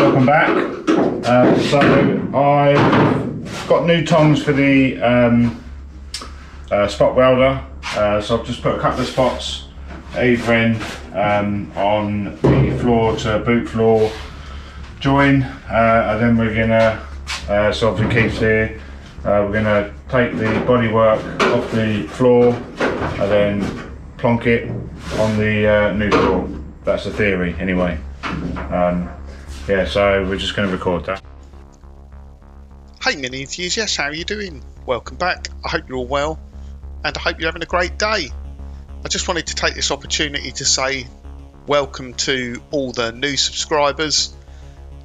welcome back. So I've got new tongs for the spot welder. So I've just put a couple of spots at either end on the floor to boot floor join, and then we're gonna so obviously keeps here. We're gonna take the bodywork off the floor and then plonk it on the new floor. That's the theory anyway. Yeah, so we're just going to record that. Hey mini enthusiasts, how are you doing? Welcome back. I hope you're all well and I hope you're having a great day. I just wanted to take this opportunity to say welcome to all the new subscribers,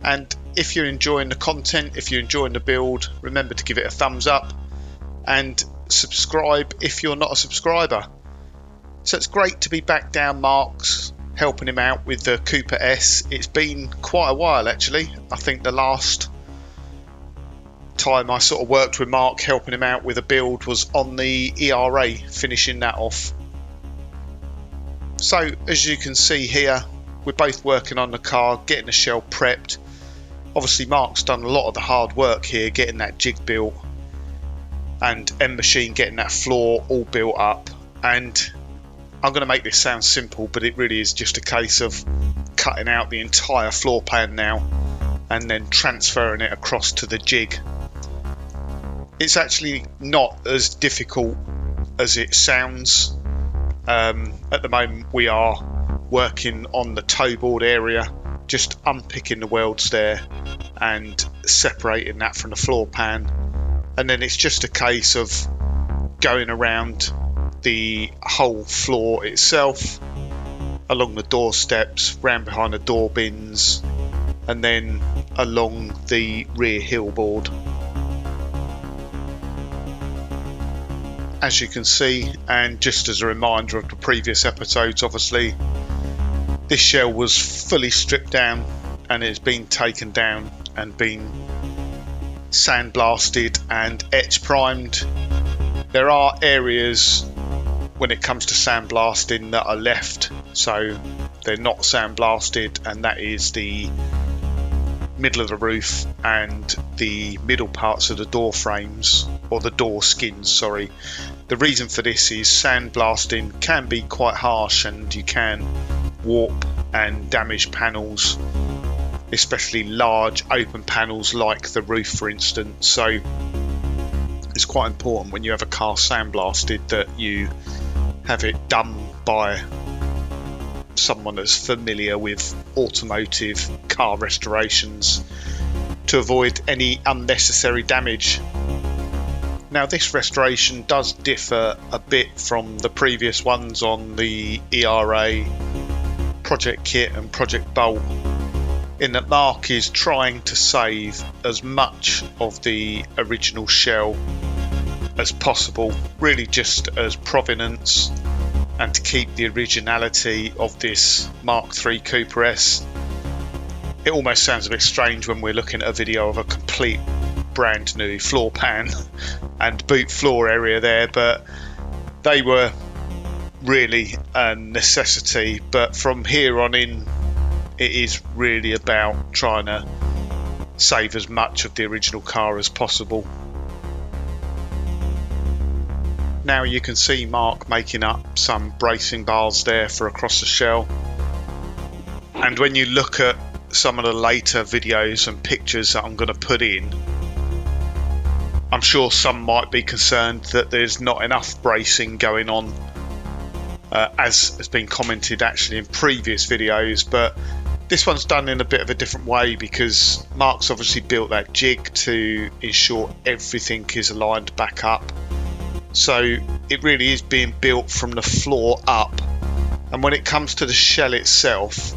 and if you're enjoying the content, if you're enjoying the build, remember to give it a thumbs up and subscribe if you're not a subscriber. So it's great to be back down Mark's, helping him out with the Cooper S. It's been quite a while actually. I think the last time I sort of worked with Mark helping him out with a build was on the ERA, finishing that off. So as you can see here, we're both working on the car, getting the shell prepped. Obviously Mark's done a lot of the hard work here, getting that jig built, and M Machine getting that floor all built up. And I'm going to make this sound simple, but it really is just a case of cutting out the entire floor plan now and then transferring it across to the jig. It's actually not as difficult as it sounds. At the moment we are working on the toe board area, just unpicking the welds there and separating that from the floor pan, and then it's just a case of going around the whole floor itself, along the door steps, round behind the door bins, and then along the rear hill board. As you can see, and just as a reminder of the previous episodes, obviously this shell was fully stripped down and it's been taken down and been sandblasted and etch primed. There are areas when it comes to sandblasting that are left, so they're not sandblasted, and that is the middle of the roof and the middle parts of the door frames, or the door skins, sorry. The reason for this is sandblasting can be quite harsh and you can warp and damage panels, especially large open panels like the roof for instance. So it's quite important when you have a car sandblasted that you have it done by someone that's familiar with automotive car restorations to avoid any unnecessary damage. Now this restoration does differ a bit from the previous ones on the ERA, Project Kit and Project Bolt, in that Mark is trying to save as much of the original shell as possible, really just as provenance and to keep the originality of this Mk3 Cooper S. It almost sounds a bit strange when we're looking at a video of a complete brand new floor pan and boot floor area there, but they were really a necessity. But from here on in, it is really about trying to save as much of the original car as possible. Now you can see Mark making up some bracing bars there for across the shell, and when you look at some of the later videos and pictures that I'm going to put in, I'm sure some might be concerned that there's not enough bracing going on, as has been commented actually in previous videos, but this one's done in a bit of a different way because Mark's obviously built that jig to ensure everything is aligned back up. So it really is being built from the floor up, and when it comes to the shell itself,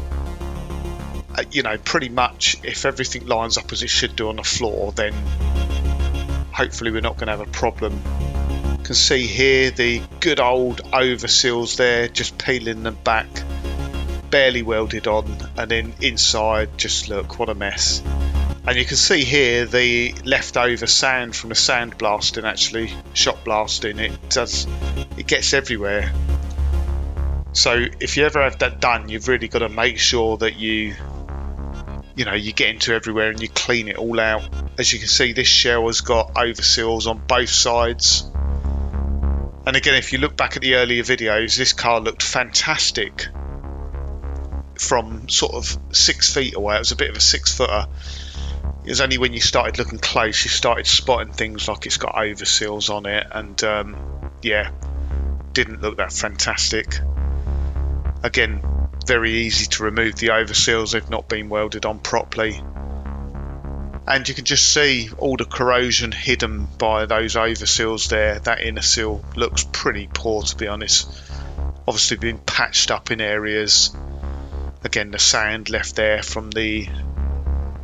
you know, pretty much if everything lines up as it should do on the floor, then hopefully we're not going to have a problem. You can see here the good old overseals there, just peeling them back, barely welded on, and then inside, just look, what a mess. And you can see here the leftover sand from the sand blasting, actually shot blasting. It gets everywhere. So if you ever have that done, you've really got to make sure that you you know, you get into everywhere and you clean it all out. As you can see, this shell has got overseals on both sides. And again, if you look back at the earlier videos, this car looked fantastic from sort of 6 feet away. It was a bit of a 6-footer. It was only when you started looking close, you started spotting things like it's got overseals on it, and yeah, didn't look that fantastic. Again, very easy to remove the overseals. They've not been welded on properly. And you can just see all the corrosion hidden by those overseals there. That inner seal looks pretty poor, to be honest. Obviously been patched up in areas. Again, the sand left there from the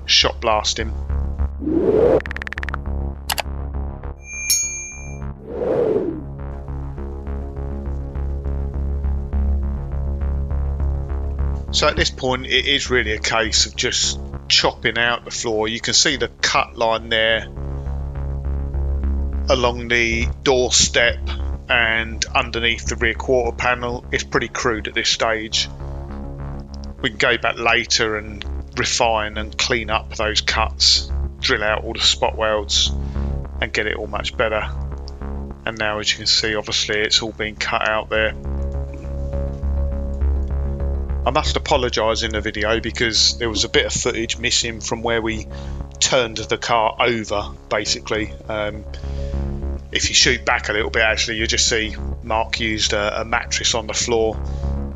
shot blasting. So at this point, it is really a case of just chopping out the floor. You can see the cut line there along the doorstep and underneath the rear quarter panel. It's pretty crude at this stage. We can go back later and refine and clean up those cuts, drill out all the spot welds and get it all much better. And now, as you can see, obviously it's all been cut out there. I must apologise in the video because there was a bit of footage missing from where we turned the car over, basically. If you shoot back a little bit, actually, you'll just see Mark used a mattress on the floor,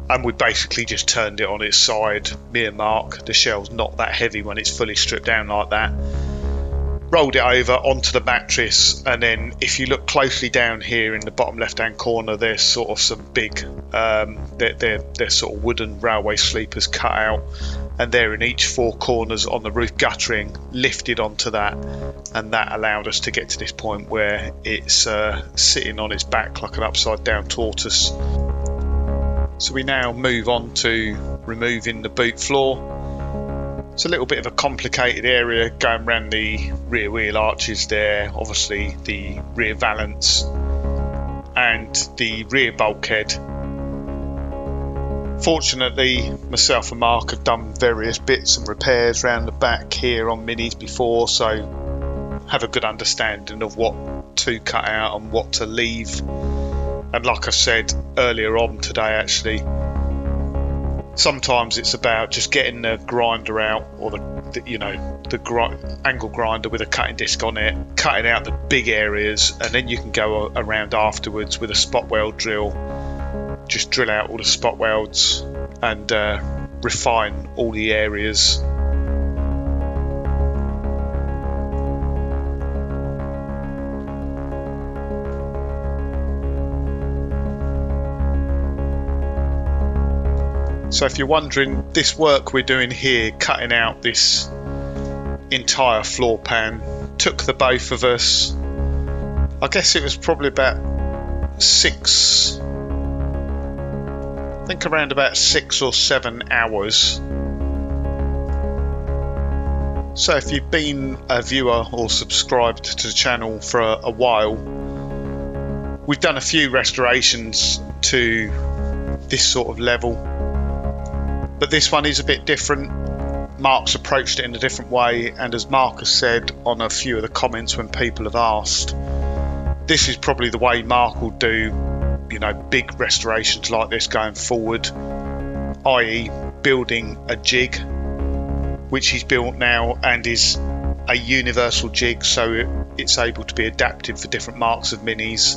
and we basically just turned it on its side. Me and Mark, the shell's not that heavy when it's fully stripped down like that. Rolled it over onto the mattress, and then if you look closely down here in the bottom left hand corner, there's sort of some big they're sort of wooden railway sleepers cut out, and they're in each 4 corners on the roof guttering, lifted onto that, and that allowed us to get to this point where it's sitting on its back like an upside down tortoise. So we now move on to removing the boot floor. It's a little bit of a complicated area going around the rear wheel arches there, obviously the rear valance and the rear bulkhead. Fortunately, myself and Mark have done various bits and repairs around the back here on Minis before, so have a good understanding of what to cut out and what to leave. And like I said earlier on today, actually, sometimes it's about just getting the grinder out, or the angle grinder with a cutting disc on it, cutting out the big areas, and then you can go around afterwards with a spot weld drill, just drill out all the spot welds and refine all the areas. So if you're wondering, this work we're doing here, cutting out this entire floor pan, took the both of us, I guess it was probably about around about 6 or 7 hours. So if you've been a viewer or subscribed to the channel for a while, we've done a few restorations to this sort of level. But this one is a bit different. Mark's approached it in a different way, and as Mark has said on a few of the comments when people have asked, this is probably the way Mark will do, big restorations like this going forward, i.e. building a jig, which he's built now and is a universal jig, so it's able to be adapted for different marks of Minis.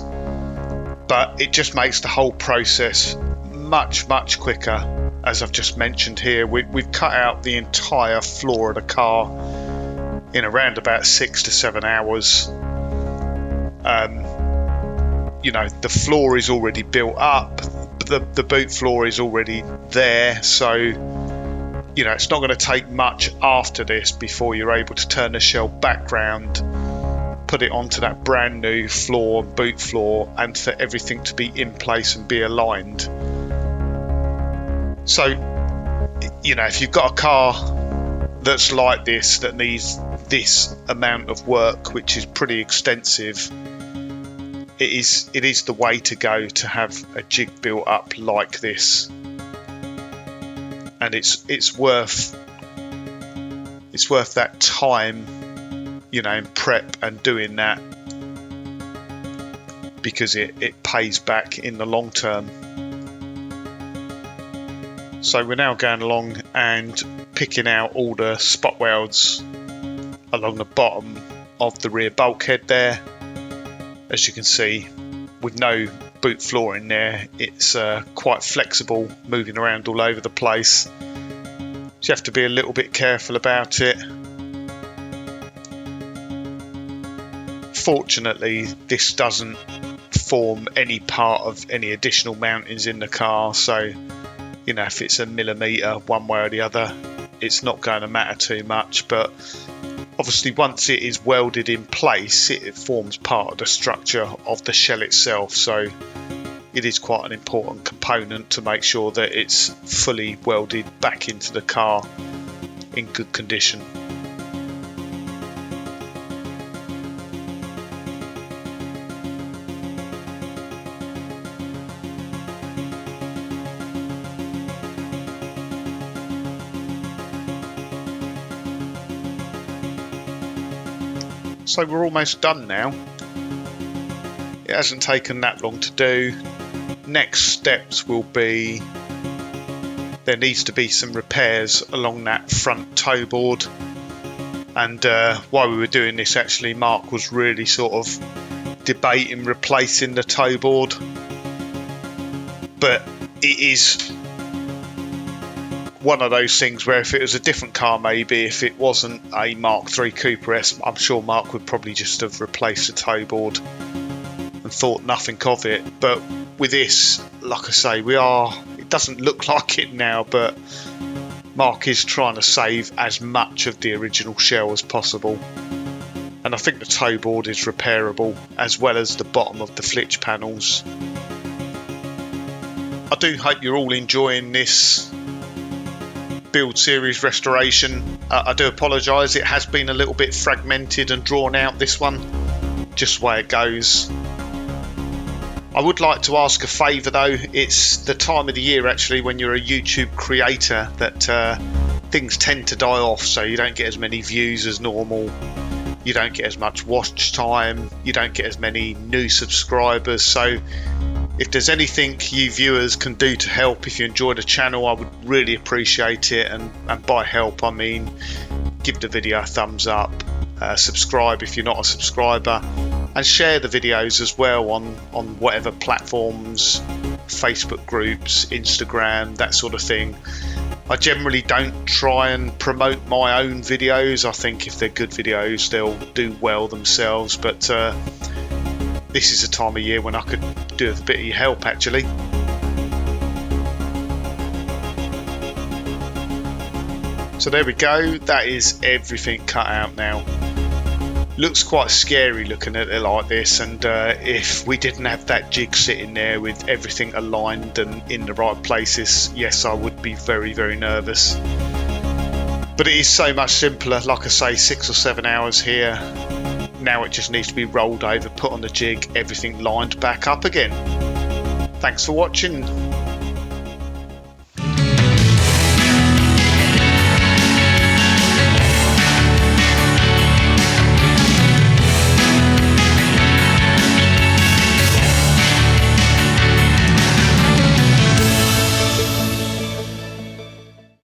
But it just makes the whole process much, much quicker. As I've just mentioned here, we've cut out the entire floor of the car in around about 6 to 7 hours. The floor is already built up, the boot floor is already there, so it's not going to take much after this before you're able to turn the shell back round, put it onto that brand new floor, boot floor, and for everything to be in place and be aligned. So, if you've got a car that's like this, that needs this amount of work, which is pretty extensive, it is the way to go to have a jig built up like this. And it's worth it's worth that time, you know, in prep and doing that, because it pays back in the long term. So we're now going along and picking out all the spot welds along the bottom of the rear bulkhead there. As you can see, with no boot floor in there, it's quite flexible, moving around all over the place. So you have to be a little bit careful about it. Fortunately, this doesn't form any part of any additional mountings in the car, so you know, if it's a millimetre one way or the other, it's not going to matter too much. But obviously once it is welded in place, it forms part of the structure of the shell itself, so it is quite an important component to make sure that it's fully welded back into the car in good condition. So we're almost done now. It hasn't taken that long to do. Next steps will be, there needs to be some repairs along that front toe board. And while we were doing this, actually, Mark was really sort of debating replacing the toe board. But it is one of those things where if it was a different car, maybe if it wasn't a Mk3 Cooper S, I'm sure Mark would probably just have replaced the toe board and thought nothing of it. But with this, like I say, it doesn't look like it now, but Mark is trying to save as much of the original shell as possible. And I think the toe board is repairable, as well as the bottom of the flitch panels. I do hope you're all enjoying this build series restoration. I do apologise, it has been a little bit fragmented and drawn out, this one, just the way it goes. I would like to ask a favour though. It's the time of the year actually when you're a YouTube creator that things tend to die off, so you don't get as many views as normal, you don't get as much watch time, you don't get as many new subscribers. So if there's anything you viewers can do to help, if you enjoy the channel, I would really appreciate it. And by help, I mean give the video a thumbs up, subscribe if you're not a subscriber, and share the videos as well on whatever platforms, Facebook groups, Instagram, that sort of thing. I generally don't try and promote my own videos. I think if they're good videos, they'll do well themselves. But this is a time of year when I could do a bit of your help actually. So there we go, that is everything cut out now. Looks quite scary looking at it like this, and if we didn't have that jig sitting there with everything aligned and in the right places, yes, I would be very, very nervous. But it is so much simpler, like I say, 6 or 7 hours here. Now it just needs to be rolled over, put on the jig, everything lined back up again. Thanks for watching.